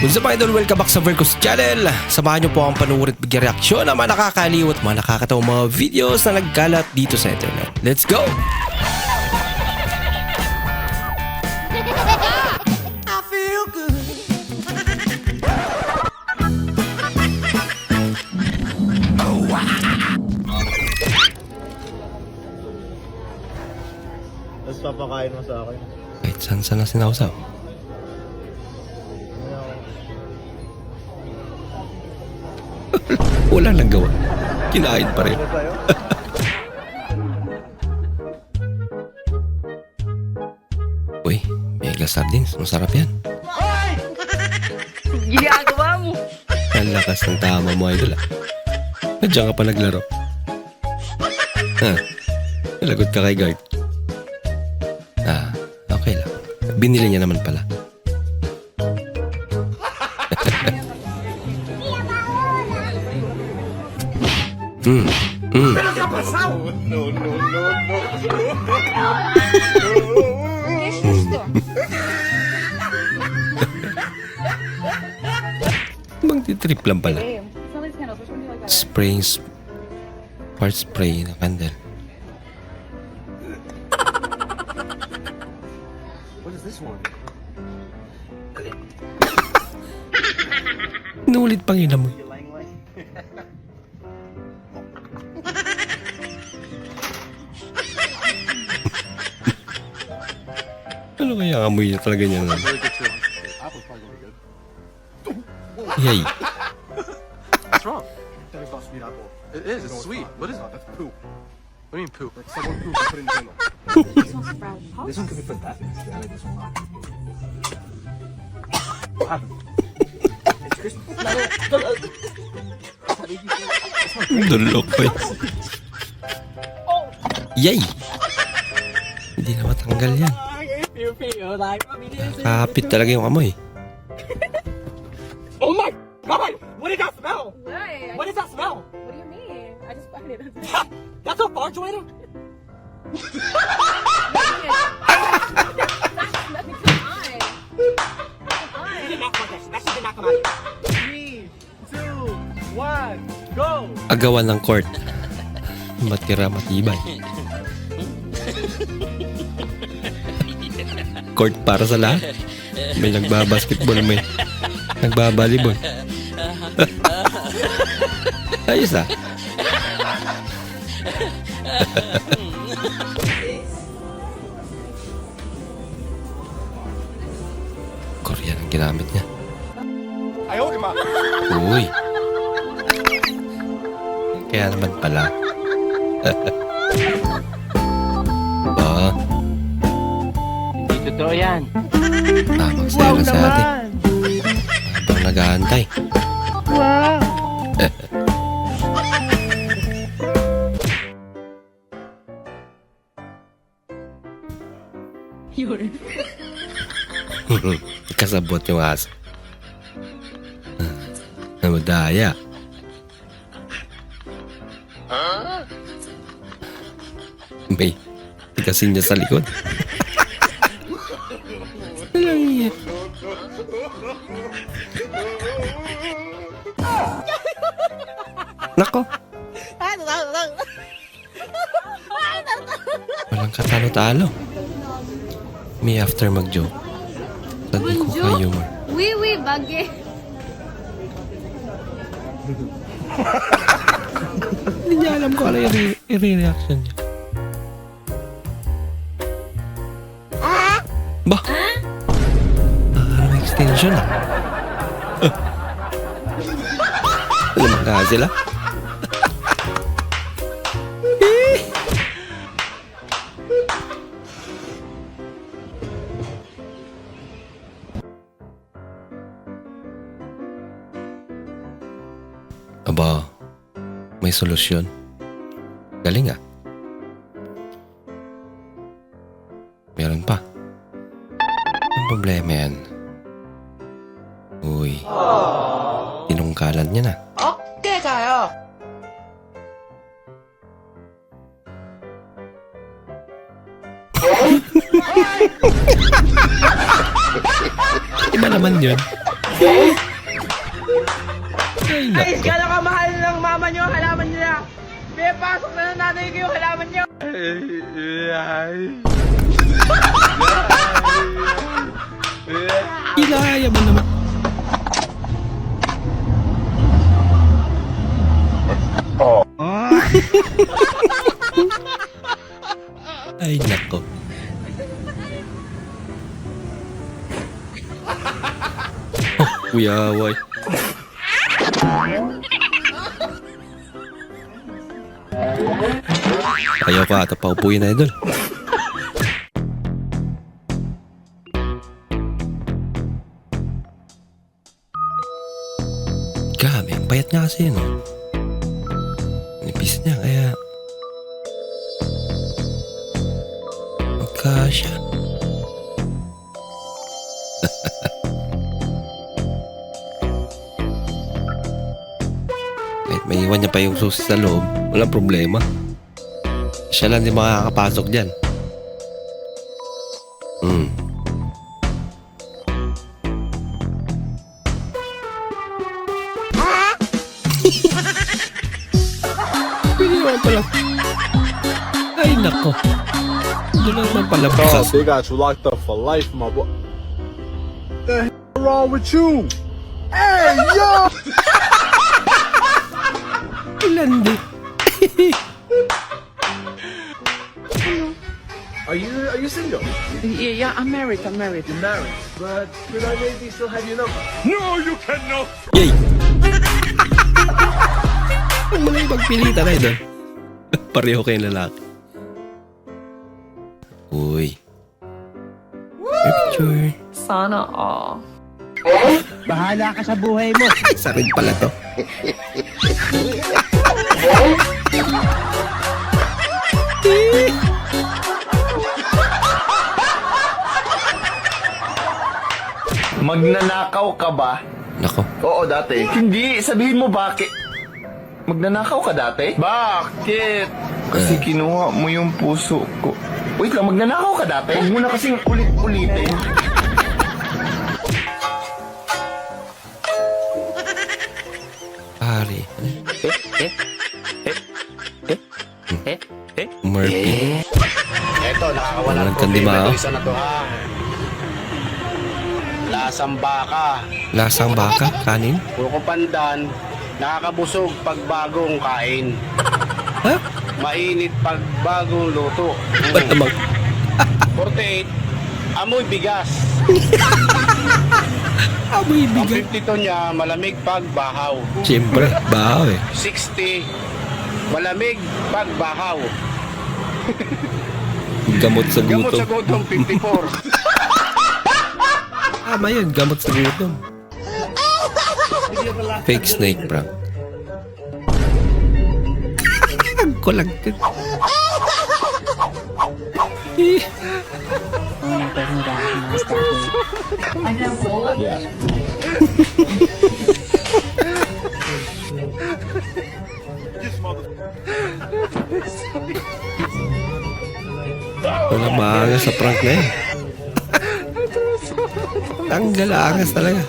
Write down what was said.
What's up idol? Welcome back sa Vercos Channel. Samahan niyo po ang panuorin at bigyan reaksyon ng mga nakakaliw at mga nakakatawang mga videos na nagkalat dito sa internet. Let's go! I feel good. Tapos papakain mo sa akin. Kahit saan na sinausaw. Wala nang gawa. Kinain pa rin. Ano tayo? Uy, mega sardines. Masarap yan. Ginagawa mo. Ang lakas ng tama mo, idol ah. Nandiyan ka pa naglaro. Nalagot ka kay guard. Okay lang. Binili niya naman pala. Bang titrip lang pala. Spraying part spray na candle. What is this one? Inulit pang ina mo. Ano kaya amoy niya talaga niya naman? Yay. What's wrong? It is. It's sweet. What is it? That's poop. What do you mean poop? Like someone poop and put it in the candle. This one could be put that next to it. I like this one. What happened? It's crispy. Dulok pa yun. Yay! Hindi na matanggal yan. Kapit talaga yung amoy. Oh my God! What did that smell? Why? What is that smell? What do you mean? I just found it. That's a fart joint? Nothing come on. You did not fart that shit. That shit did not come out. 3, 2, 1, go! Agawan ng court. Matira matibay. Court para sa lahat. May nagbabasketball, may nagbabalibol. Ayos ah. Korean ang ginamit niya. Uy. Kaya naman pala. Hindi totoo yan. Tamang sayo na sa atin. Habang nag-aantay. Kasabot yung aso. Namadaya. May tikasin niya sa likod. Nako. Walang katalo-talo. Me after mag-joke. Sabi ko kay humor. Oui, bagay. Hindi niya alam ko ano yung i-reaction niya. Ba? May extension ah. Alam ka sila? Aba, may solusyon. Galing ah. Meron pa. Ang problema yan. Uy. Tinungkalan niya na. 깨져요. Iba naman yun. Ay, nako. Kala ka mahal ng mama nyo, halaman nyo na. May pasok na ng nanay ko yung halaman nyo. Ilaya mo naman. Ay, nako. Oh, Kuya Away. Ayaw ko ata paupuin na idol. Grabe, ang payat nga kasi no. Nipis niya kaya magkasya. Kahit may iwan niya pa yung susi sa loob, walang problema. Siya lang din makakapasok dyan. Pwede naman pala. Ay, nako. Doon lang naman pala Oh, bukas. they got you locked up for life, my boy. The hell wrong with you? Hey, yo! Landi. Are you single? Yeah, I'm married. You're married, but could I maybe still have your number? Yay! Huwag mo na ipagpilitan na idol. Pareho kayong lalaki. Uy. Picture. Sana all. Bahala ka sa buhay mo. Ay, sa rin pala to. Magnanakaw ka ba? Nako. Oo, dati. Hindi, sabihin mo bakit. Magnanakaw ka dati? Bakit? Kasi kinuha mo yung puso ko. Wait lang, magnanakaw ka dati? Huwag mo na kasing ulit-ulitin. Pare. Murphy. Eto, nakakawala Walang ng kandima, problema oh. ito isa na to ha. Lasang baka, Lasang baka, kanin. puro pandan, nakakabusog pag bagong kain. Ha? Mainit pag bagong luto. Ba't naman? 48, amoy bigas. Amoy Ang bigat. 52 niya, malamig pag bahaw. Siyempre, bahaw eh. 60, malamig pag bahaw. Gamot sa Gamot sa gutom. gutong 54. Tama yun, gamot sa gutom. Fake snake prank. Ang kulag din. Walang maangas sa prank na yun. Tanggal angas talaga.